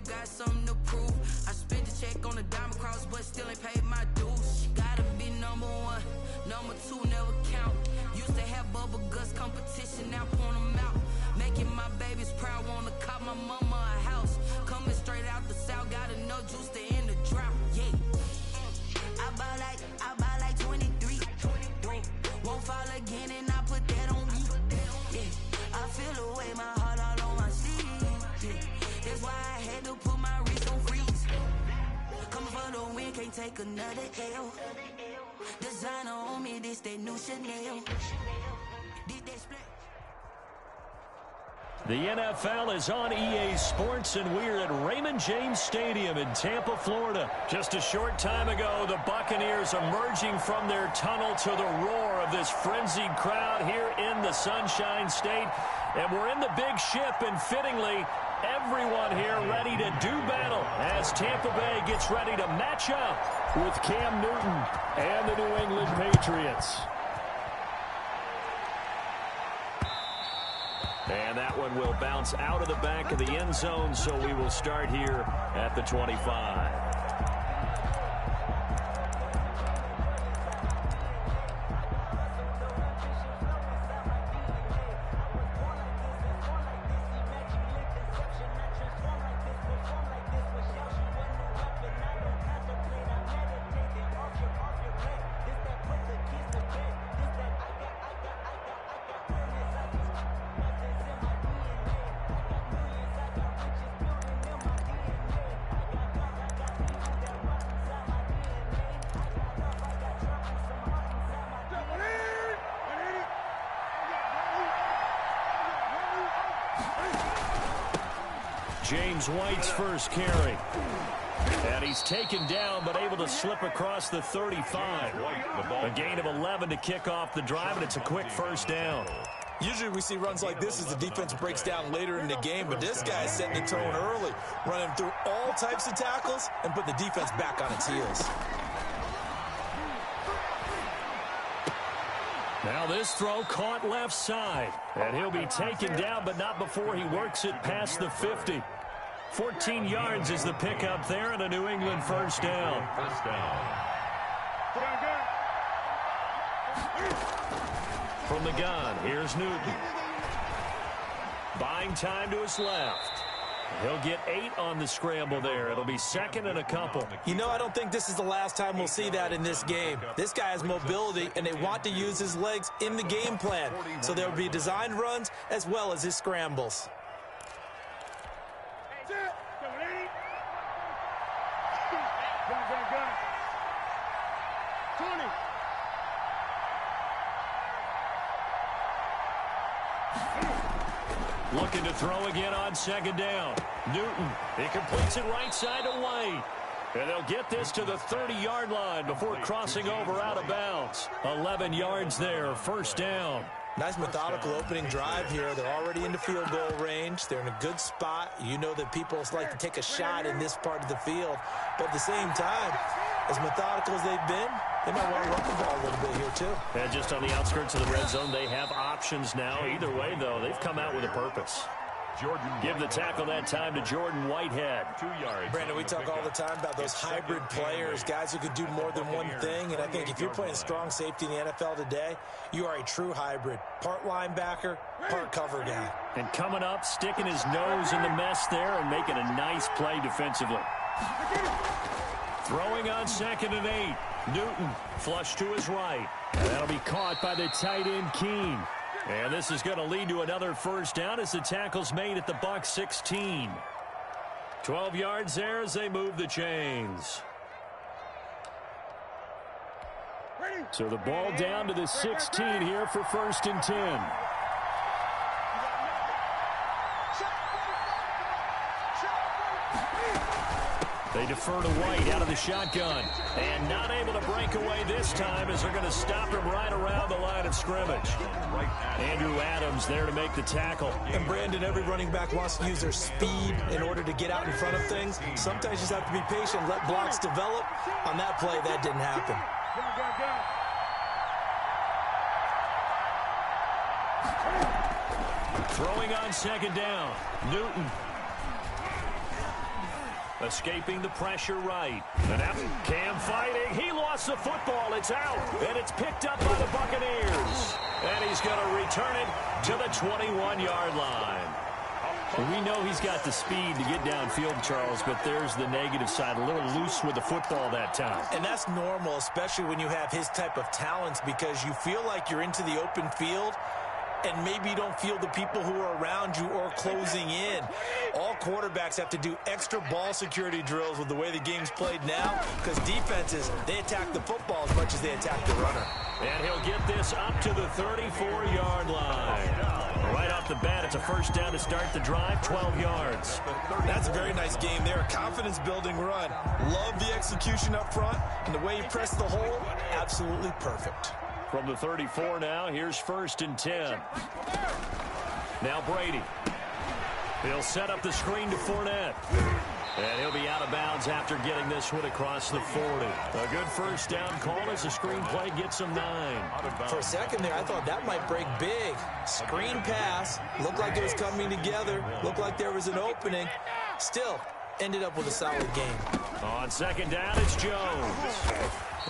still got something to prove. I spent the check on the diamond cross, but still ain't paid my dues. Gotta be number one, number two never count. Used to have bubble guts competition, now point them out. Making my babies proud, wanna cop my mama a house. Coming straight out the south, got enough juice to end the drought. Yeah. I buy like 23. Won't fall again, and I put that on me. Yeah. I feel the way, my heart all on my sleeve. Yeah. That's why I had to put my wrist on freeze. Coming for the win, can't take another L. Designer on me, this that new Chanel. Did that split? The NFL is on EA Sports, and we're at Raymond James Stadium in Tampa, Florida. Just a short time ago, the Buccaneers emerging from their tunnel to the roar of this frenzied crowd here in the Sunshine State. And we're in the big ship, and fittingly, everyone here ready to do battle as Tampa Bay gets ready to match up with Cam Newton and the New England Patriots. And that one will bounce out of the back of the end zone, so we will start here at the 25. James White's first carry. And he's taken down, but able to slip across the 35. A gain of 11 to kick off the drive, and it's a quick first down. Usually we see runs like this as the defense breaks down later in the game, but this guy's setting the tone early, running through all types of tackles and put the defense back on its heels. Now this throw caught left side, and he'll be taken down, but not before he works it past the 50. 14 yards is the pickup there, and a New England first down. From the gun, here's Newton. Buying time to his left. He'll get 8 on the scramble there. It'll be second and a couple. You know, I don't think this is the last time we'll see that in this game. This guy has mobility, and they want to use his legs in the game plan. So there will be designed runs as well as his scrambles. Looking to throw again on second down. Newton, he completes it right side to White. And they'll get this to the 30-yard line before crossing over out of bounds. 11 yards there, first down. Nice methodical opening drive here. They're already into field goal range. They're in a good spot. You know that people like to take a shot in this part of the field. But at the same time, as methodical as they've been, they might want to run the ball a little bit here too. And just on the outskirts of the red zone, they have options now. Either way, though, they've come out with a purpose. Give the tackle that time to Jordan Whitehead. 2 yards. Brandon, we talk all the time about those hybrid players, guys who could do more than one thing. And I think if you're playing strong safety in the NFL today, you are a true hybrid. Part linebacker, part cover guy. And coming up, sticking his nose in the mess there and making a nice play defensively. Throwing on second and 8. Newton flush to his right. And that'll be caught by the tight end, Keene. And this is going to lead to another first down as the tackle's made at the Bucs 16. 12 yards there as they move the chains. So the ball down to the 16 here for first and 10. They defer to White out of the shotgun. And not able to break away this time as they're going to stop him right around the line of scrimmage. Andrew Adams there to make the tackle. And Brandon, every running back wants to use their speed in order to get out in front of things. Sometimes you just have to be patient, let blocks develop. On that play, that didn't happen. Throwing on second down. Newton. escaping the pressure right. And after Cam fighting, he lost the football. It's out, and it's picked up by the Buccaneers. And he's going to return it to the 21-yard line. We know he's got the speed to get downfield, Charles, but there's the negative side. A little loose with the football that time. And that's normal, especially when you have his type of talents, because you feel like you're into the open field, and maybe you don't feel the people who are around you or closing in. All quarterbacks have to do extra ball security drills with the way the game's played now, because defenses, they attack the football as much as they attack the runner. And he'll get this up to the 34-yard line. Right off the bat, it's a first down to start the drive, 12 yards. That's a very nice game there. Confidence-building run. Love the execution up front, and the way he pressed the hole, absolutely perfect. From the 34 now, here's 1st and 10. Now Brady. He'll set up the screen to Fournette. And he'll be out of bounds after getting this one across the 40. A good first down call as the screenplay gets him 9. For a second there, I thought that might break big. Screen pass. Looked like it was coming together. Looked like there was an opening. Still, ended up with a solid game. On second down, it's Jones.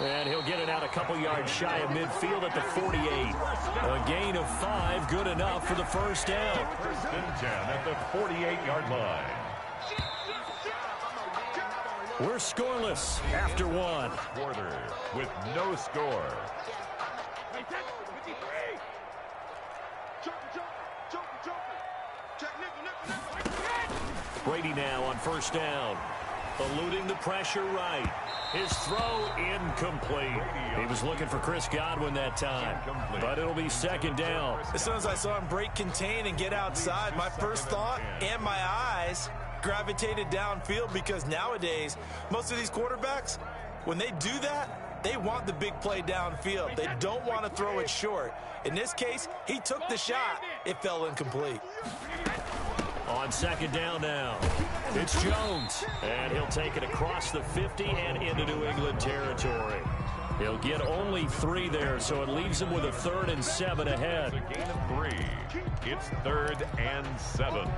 And he'll get it out a couple yards shy of midfield at the 48. A gain of 5, good enough for the first down. 1st and 10 at the 48-yard line. We're scoreless after 1. Quarter with no score. Brady now on first down. Eluding the pressure right. His throw incomplete. He was looking for Chris Godwin that time. But it'll be second down. As soon as I saw him break contain and get outside, my first thought and my eyes gravitated downfield, because nowadays, most of these quarterbacks, when they do that, they want the big play downfield. They don't want to throw it short. In this case, he took the shot. It fell incomplete. On second down now, it's Jones. And he'll take it across the 50 and into New England territory. He'll get only 3 there, so it leaves him with a 3rd and 7 ahead. A gain of 3. It's 3rd and 7.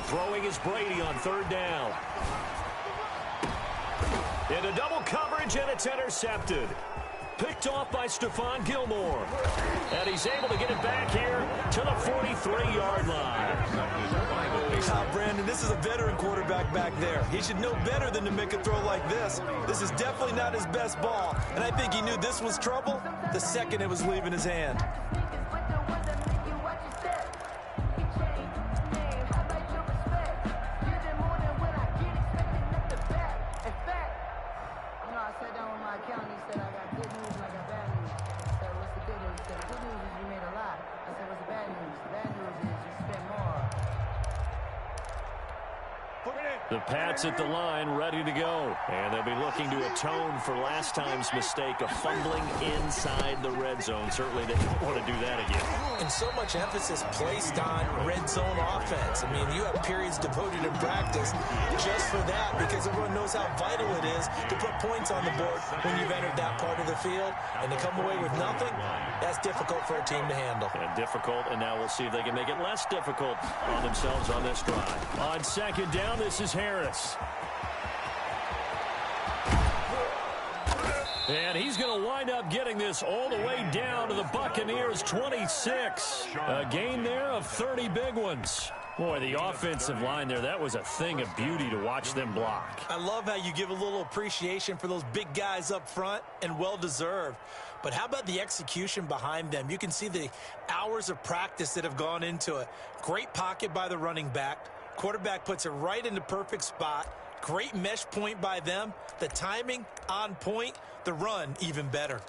Throwing is Brady on 3rd down. Into double coverage, and it's intercepted. Picked off by Stephon Gilmore. And he's able to get it back here to the 43-yard line. Brandon, this is a veteran quarterback back there. He should know better than to make a throw like this. This is definitely not his best ball, and I think he knew this was trouble the second it was leaving his hand. The Pats at the line, ready to go. And they'll be looking to atone for last time's mistake of fumbling inside the red zone. Certainly they don't want to do that again. And so much emphasis placed on red zone offense. I mean, you have periods devoted in practice just for that, because everyone knows how vital it is to put points on the board when you've entered that part of the field. And to come away with nothing, that's difficult for a team to handle. And difficult, and now we'll see if they can make it less difficult on themselves on this drive. On second down, this is Harris. And he's going to wind up getting this all the way down to the Buccaneers' 26. A gain there of 30 big ones. Boy, the offensive line there, that was a thing of beauty to watch them block. I love how you give a little appreciation for those big guys up front, and well-deserved. But how about the execution behind them? You can see the hours of practice that have gone into it. Great pocket by the running back. Quarterback puts it right in the perfect spot. Great mesh point by them. The timing on point. The run even better.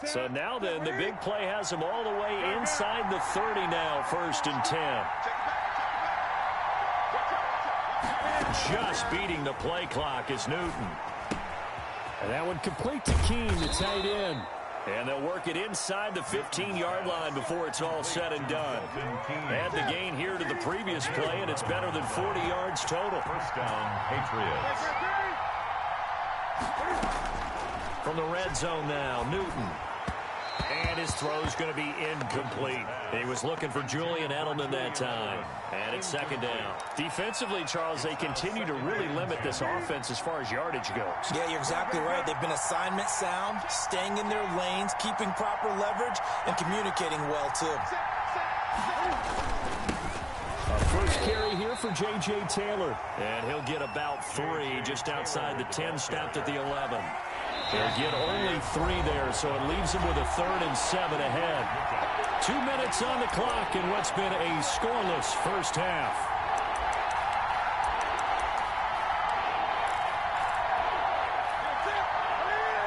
So now then, the big play has him all the way inside the 30 now, 1st and 10. Just beating the play clock is Newton. And that one complete to Keene, the tight end. And they'll work it inside the 15-yard line before it's all said and done. Add the gain here to the previous play, and it's better than 40 yards total. First down, Patriots. From the red zone now, Newton. And his throw's going to be incomplete. He was looking for Julian Edelman that time. And it's second down. Defensively, Charles, they continue to really limit this offense as far as yardage goes. Yeah, you're exactly right. They've been assignment sound, staying in their lanes, keeping proper leverage, and communicating well, too. A first carry here for J.J. Taylor. And he'll get about 3 just outside the 10, stopped at the 11. They'll get only 3 there, so it leaves them with a 3rd and 7 ahead. 2 minutes on the clock in what's been a scoreless first half.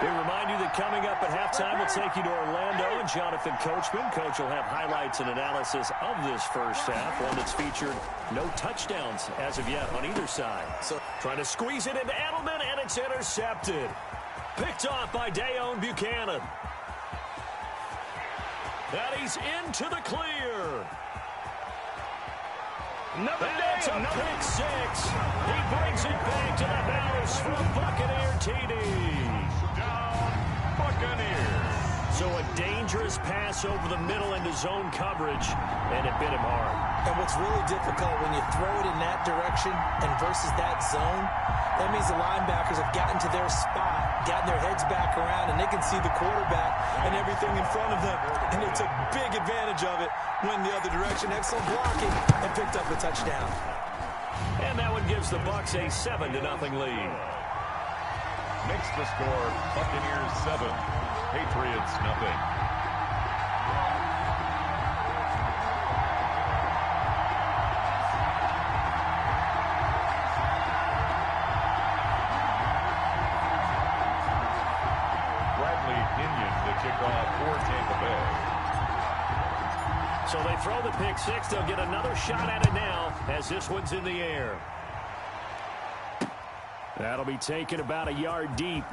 We remind you that coming up at halftime, we'll take you to Orlando and Jonathan Coachman. Coach will have highlights and analysis of this first half, one that's featured no touchdowns as of yet on either side. So trying to squeeze it into Edelman, and it's intercepted. Picked off by Dayon Buchanan. And he's into the clear. That's a pick 6. He brings it back to the house for a Buccaneer TD. Down, Buccaneers. So a dangerous pass over the middle into zone coverage, and it bit him hard. And what's really difficult when you throw it in that direction and versus that zone, that means the linebackers have gotten to their spot, gotten their heads back around, and they can see the quarterback and everything in front of them. And they took big advantage of it, went the other direction, excellent blocking, and picked up a touchdown. And that one gives the Bucs a 7-0 lead. Makes the score Buccaneers 7, Patriots nothing. For Tampa Bay. So they throw the pick 6. They'll get another shot at it now as this one's in the air. That'll be taken about a yard deep.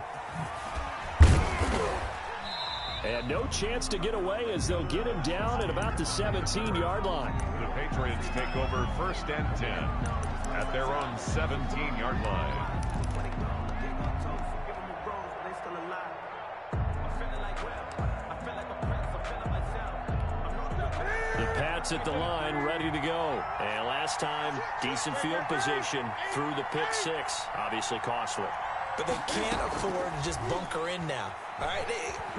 And no chance to get away as they'll get him down at about the 17-yard line. The Patriots take over 1st and 10 at their own 17-yard line. At the line, ready to go. And last time, decent field position through the pick 6. Obviously costly. But they can't afford to just bunker in now. All right,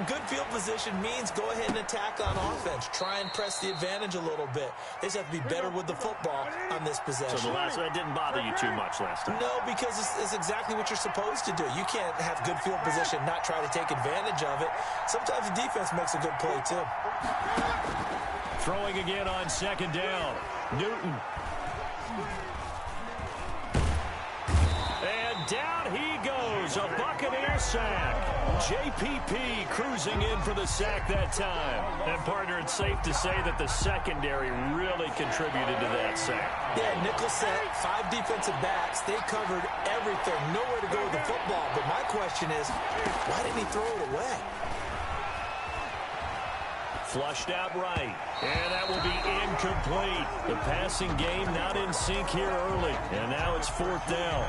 good field position means go ahead and attack on offense. Try and press the advantage a little bit. They just have to be better with the football on this possession. So the last one didn't bother you too much last time? No, because it's exactly what you're supposed to do. You can't have good field position, not try to take advantage of it. Sometimes the defense makes a good play, too. Throwing again on 2nd down. Newton. And down he goes. A Buccaneer sack. JPP cruising in for the sack that time. And, partner, it's safe to say that the secondary really contributed to that sack. Yeah, nickel set, 5 defensive backs. They covered everything. Nowhere to go with the football. But my question is, why didn't he throw it away? Flushed out right. And that will be incomplete. The passing game not in sync here early. And now it's 4th down.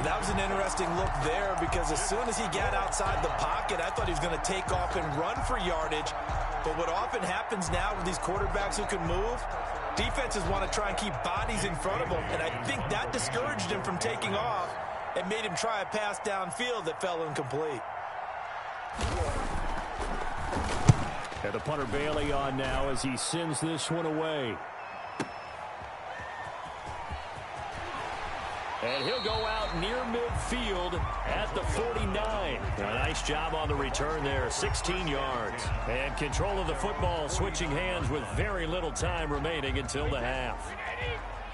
That was an interesting look there because as soon as he got outside the pocket, I thought he was going to take off and run for yardage. But what often happens now with these quarterbacks who can move, defenses want to try and keep bodies in front of them. And I think that discouraged him from taking off and made him try a pass downfield that fell incomplete. And the punter Bailey on now as he sends this one away. And he'll go out near midfield at the 49. A nice job on the return there, 16 yards. And control of the football switching hands with very little time remaining until the half.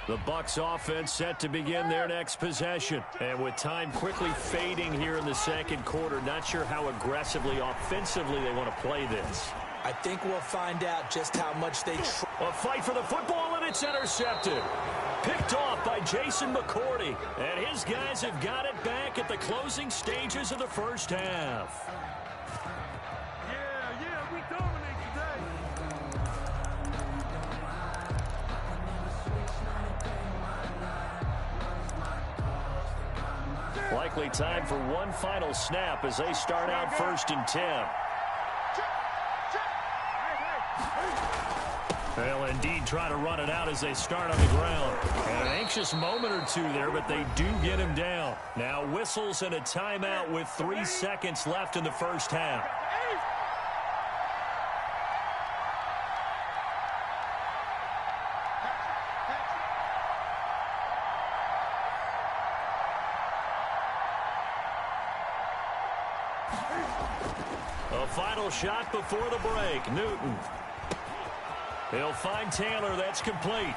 The Bucs offense set to begin their next possession. And with time quickly fading here in the second quarter, not sure how aggressively, offensively they want to play this. I think we'll find out just how much they try. A fight for the football, and it's intercepted. picked off by Jason McCourty. And his guys have got it back at the closing stages of the first half. Yeah, we dominate today. Likely time for one final snap as they start out 1st and 10. They'll indeed try to run it out as they start on the ground. And an anxious moment or two there, but they do get him down. Now whistles and a timeout with 3 seconds left in the first half. A final shot before the break. Newton. He'll find Taylor. That's complete.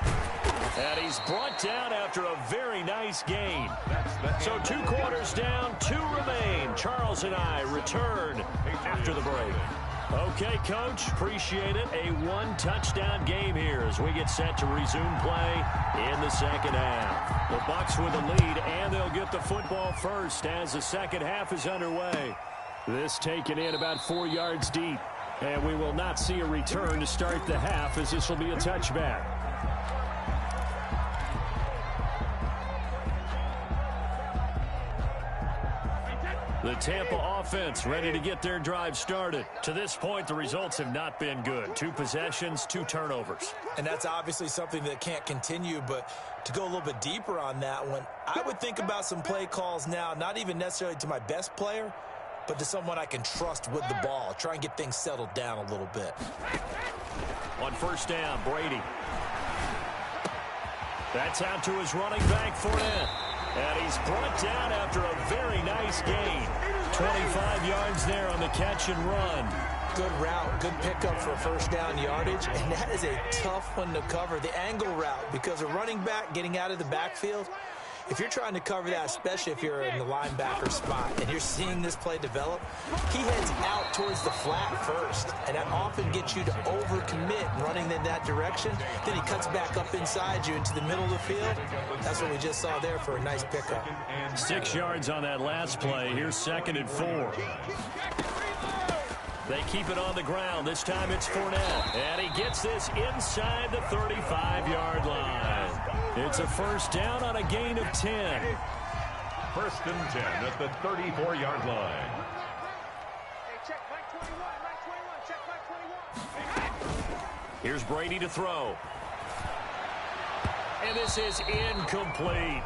And he's brought down after a very nice gain. So 2 quarters down, 2 remain. Charles and I return after the break. Okay, Coach, appreciate it. A 1-touchdown game here as we get set to resume play in the second half. The Bucks with the lead, and they'll get the football first as the second half is underway. This taken in about 4 yards deep. And we will not see a return to start the half as this will be a touchback. The Tampa offense ready to get their drive started. To this point, the results have not been good. 2 possessions, 2 turnovers. And that's obviously something that can't continue, but to go a little bit deeper on that one, I would think about some play calls now, not even necessarily to my best player, but to someone I can trust with the ball. Try and get things settled down a little bit. On first down, Brady. That's out to his running back, Fournette. And he's brought down after a very nice gain. 25 yards there on the catch and run. Good route, good pickup for first down yardage, and that is a tough one to cover. The angle route, because a running back getting out of the backfield, if you're trying to cover that, especially if you're in the linebacker spot and you're seeing this play develop, he heads out towards the flat first, and that often gets you to overcommit running in that direction. Then he cuts back up inside you into the middle of the field. That's what we just saw there for a nice pickup. 6 yards on that last play. Here's 2nd and 4. They keep it on the ground. This time it's Fournette. And he gets this inside the 35-yard line. It's a first down on a gain of 10. 1st and 10 at the 34-yard line. Here's Brady to throw. And this is incomplete.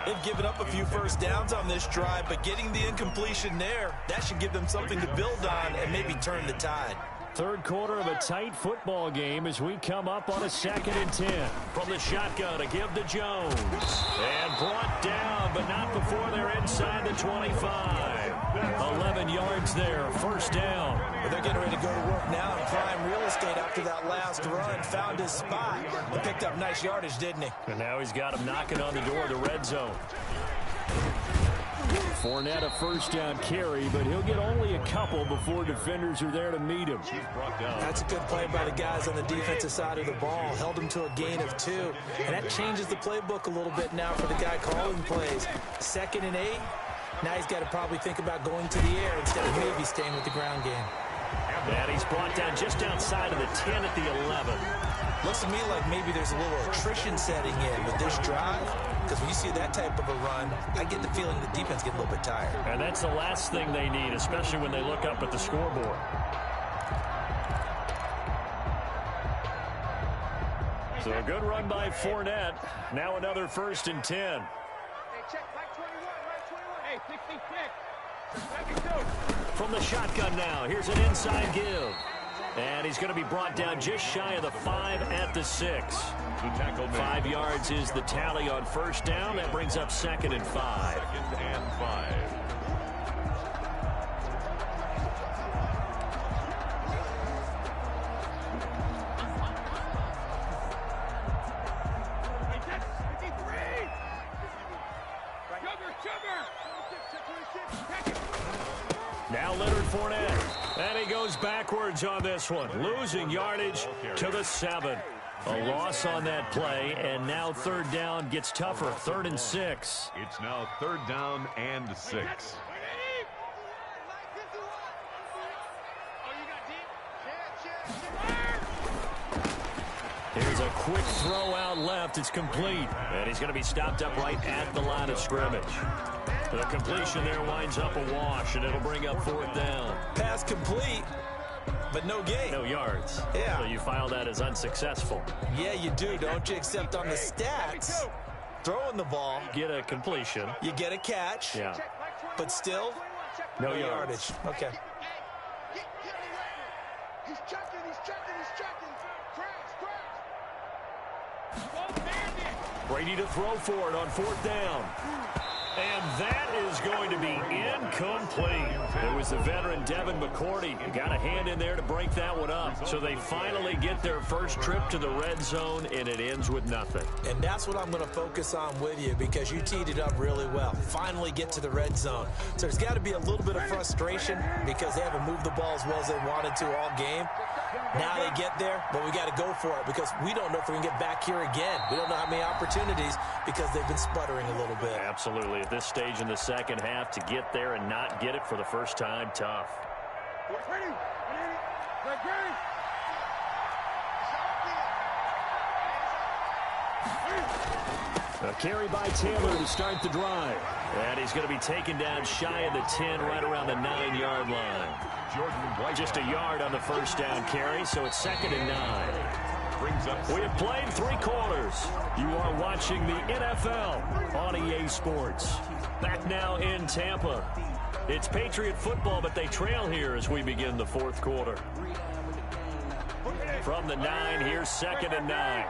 They've given up a few first downs on this drive, but getting the incompletion there, that should give them something to build on and maybe turn the tide. Third quarter of a tight football game as we come up on a 2nd and 10. From the shotgun to give to Jones. And brought down, but not before they're inside the 25. 11 yards there, first down. Well, they're getting ready to go to work now in prime real estate after that last run. Found his spot. He picked up nice yardage, didn't he? And now he's got him knocking on the door of the red zone. Fournette a first down carry, but he'll get only a couple before defenders are there to meet him. That's a good play by the guys on the defensive side of the ball. Held him to a gain of 2. And that changes the playbook a little bit now for the guy calling plays. 2nd and 8. Now he's got to probably think about going to the air instead of maybe staying with the ground game. And he's brought down just outside of the 10 at the 11. Looks to me like maybe there's a little attrition setting in with this drive, because when you see that type of a run, I get the feeling the defense gets a little bit tired. And that's the last thing they need, especially when they look up at the scoreboard. So a good run by Fournette. Now another 1st and 10. Hey, check, Mike 21, Mike 21. Hey, 62. From the shotgun now, here's an inside give. And he's going to be brought down just shy of the 5 at the 6. 5 yards is the tally on first down. That brings up 2nd and 5. 2nd and 5. Now Leonard Fournette. And he goes backwards on this one. Losing yardage to the 7. A loss on that play, and now third down gets tougher. 3rd and 6. It's now 3rd down and 6. Here's a quick throw out left. It's complete. And he's going to be stopped up right at the line of scrimmage. The completion there winds up a wash, and it'll bring up 4th down. Pass complete, but no gain. No yards. Yeah. So you file that as unsuccessful. Yeah, you do, don't you? Except on the stats, throwing the ball, Get a completion. you get a catch, Yeah. but still No yardage. yards. Okay. He's checking. Brady to throw for it on 4th down. And that is going to be incomplete. It was the veteran Devin McCourty. He got a hand in there to break that one up. So they finally get their first trip to the red zone, and it ends with nothing. And that's what I'm going to focus on with you, because you teed it up really well. Finally get to the red zone. So there's got to be a little bit of frustration because they haven't moved the ball as well as they wanted to all game. Now they get there, but we got to go for it because we don't know if we can get back here again. We don't know how many opportunities because they've been sputtering a little bit. Absolutely. At this stage in the second half, to get there and not get it for the first time, tough. A carry by Taylor to start the drive. And he's going to be taken down shy of the 10, right around the 9-yard line. Just a yard on the first down carry, so it's 2nd and 9. We have played 3 quarters. You are watching the NFL on EA Sports. Back now in Tampa. It's Patriot football, but they trail here as we begin the 4th quarter. From the 9, here's 2nd and 9.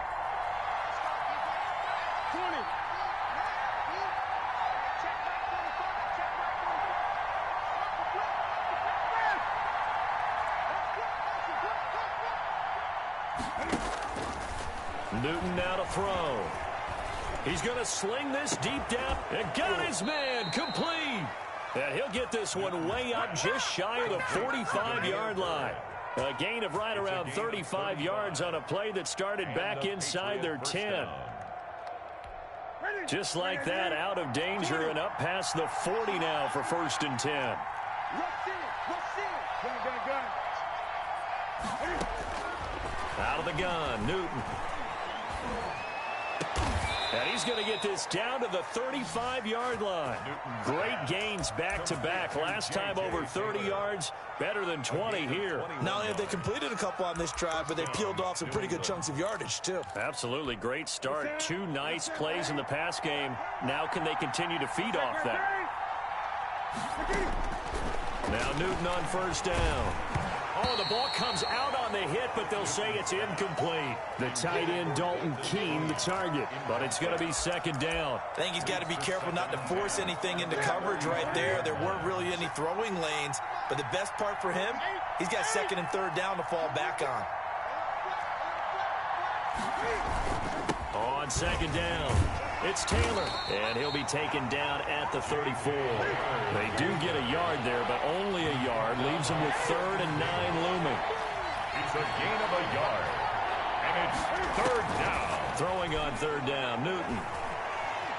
Newton now to throw. He's going to sling this deep down and got his man complete. And he'll get this one way up just shy of the 45-yard line. A gain of right around 35 yards on a play that started back inside their 10. Just like that, out of danger and up past the 40 now for 1st and 10. Out of the gun, Newton. And he's going to get this down to the 35-yard line. Great gains back-to-back. Last time over 30 yards, better than 20 here. Not only have they completed a couple on this drive, but they peeled off some pretty good chunks of yardage, too. Absolutely great start. 2 nice plays in the pass game. Now can they continue to feed off that? Now Newton on 1st down. Oh, the ball comes out on the hit, but they'll say it's incomplete. The tight end, Dalton Keene, the target. But it's going to be 2nd down. I think he's got to be careful not to force anything into coverage right there. There weren't really any throwing lanes. But the best part for him, he's got 2nd and 3rd down to fall back on. On 2nd down, it's Taylor. And he'll be taken down at the 34. They do get a yard there, but only a yard. Leaves them with 3rd and 9 looming. It's a gain of a yard. And it's 3rd down. Throwing on 3rd down, Newton.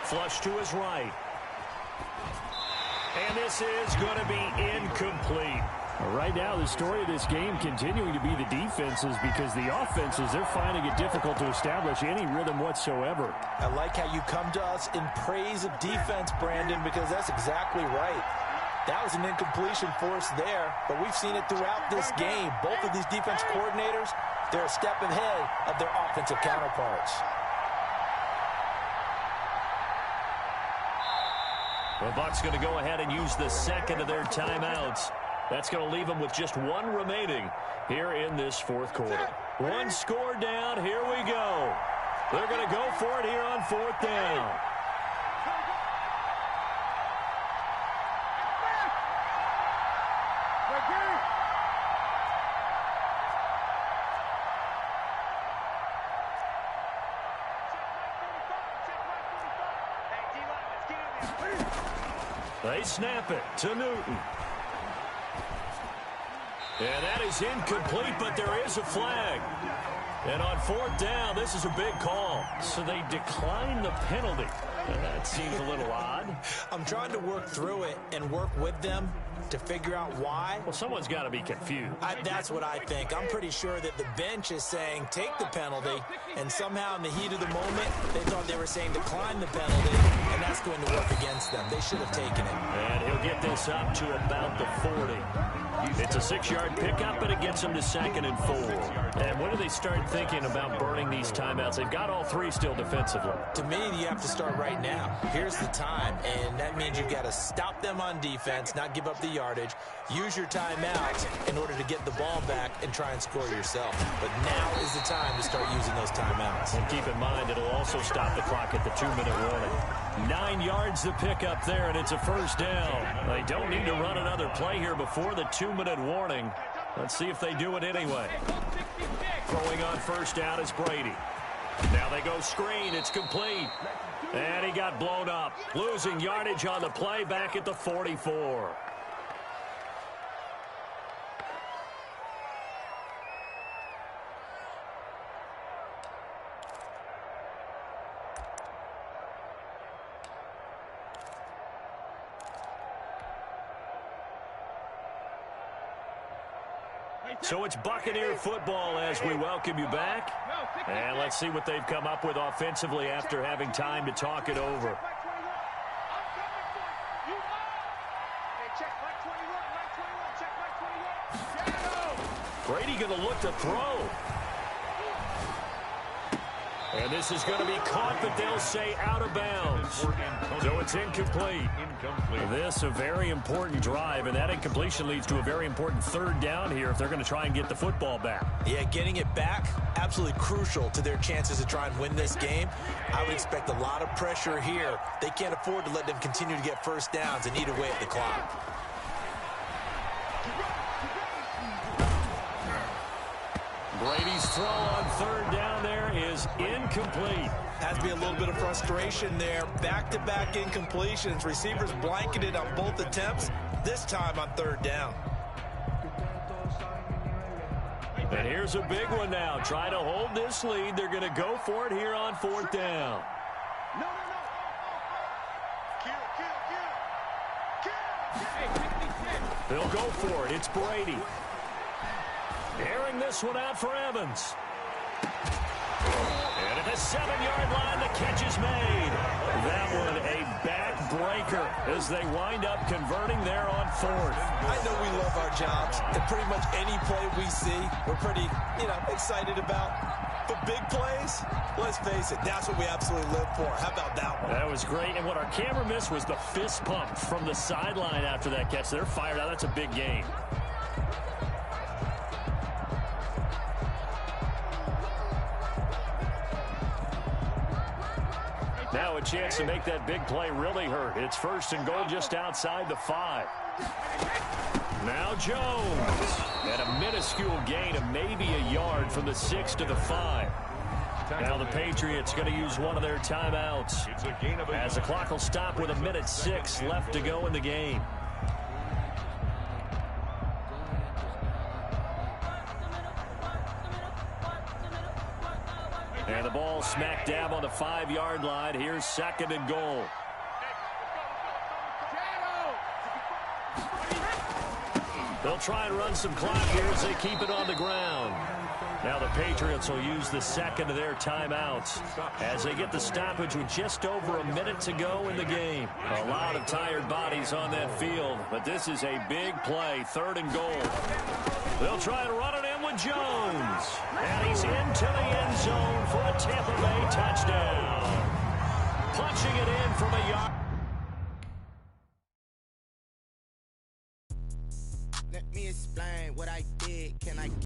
Flush to his right. And this is going to be incomplete. Right now, the story of this game continuing to be the defenses, because the offenses, they're finding it difficult to establish any rhythm whatsoever. I like how you come to us in praise of defense, Brandon, because that's exactly right. That was an incompletion force there, but we've seen it throughout this game. Both of these defense coordinators, they're a step ahead of their offensive counterparts. The Bucs going to go ahead and use the 2nd of their timeouts. That's going to leave them with just 1 remaining here in this 4th quarter. 1 score down. Here we go. They're going to go for it here on 4th down. They snap it to Newton. And that is incomplete, but there is a flag. And on fourth down, this is a big call. So they decline the penalty. That seems a little odd. I'm trying to work through it and work with them to figure out why. Well, someone's got to be confused. That's what I think. I'm pretty sure that the bench is saying take the penalty, and somehow in the heat of the moment, they thought they were saying decline the penalty, and that's going to work against them. They should have taken it. And he'll get this up to about the 40. It's a 6-yard pickup, but it gets them to 2nd and 4. And when do they start thinking about burning these timeouts? They've got all 3 still defensively. To me, you have to start right now. Here's the time, and that means you've got to stop them on defense, not give up the yardage, use your timeouts in order to get the ball back and try and score yourself. But now is the time to start using those timeouts. And keep in mind, it'll also stop the clock at the 2-minute warning. 9 yards the pickup there, and it's a first down. They don't need to run another play here before the 2-minute warning. Let's see if they do it anyway. Throwing on first down is Brady. Now they go screen. It's complete. And he got blown up. Losing yardage on the play back at the 44. So it's Buccaneer football as we welcome you back. And let's see what they've come up with offensively after having time to talk it over. Brady going to look to throw. And this is going to be caught, but they'll say out of bounds. So it's incomplete. This a very important drive, and that incompletion leads to a very important third down here if they're going to try and get the football back. Yeah, getting it back, absolutely crucial to their chances to try and win this game. I would expect a lot of pressure here. They can't afford to let them continue to get first downs and eat away at the clock. Brady's throw on third down there is incomplete. Has to be a little bit of frustration there. Back-to-back incompletions. Receivers blanketed on both attempts, this time on third down. And here's a big one now. Trying to hold this lead. They're going to go for it here on fourth down. They'll go for it. It's Brady. Airing this one out for Evans. And at the 7-yard line, the catch is made. That one a backbreaker as they wind up converting there on fourth. I know we love our jobs, and pretty much any play we see, we're pretty, excited about. But big plays, let's face it, that's what we absolutely live for. How about that one? That was great, and what our camera missed was the fist pump from the sideline after that catch. They're fired out. That's a big game. Now a chance to make that big play really hurt. It's first and goal just outside the 5. Now Jones. At a minuscule gain of maybe a yard from the 6 to the 5. Now the Patriots going to use one of their timeouts. As the clock will stop with 1:06 left to go in the game. And the ball smack dab on the 5-yard line. Here's second and goal. They'll try and run some clock here as they keep it on the ground. Now the Patriots will use the second of their timeouts as they get the stoppage with just over a minute to go in the game. A lot of tired bodies on that field, but this is a big play, third and goal. They'll try and run it in with Jones. And he's into the end zone for a Tampa Bay touchdown. Punching it in from a yard. Let me explain what I did. Can I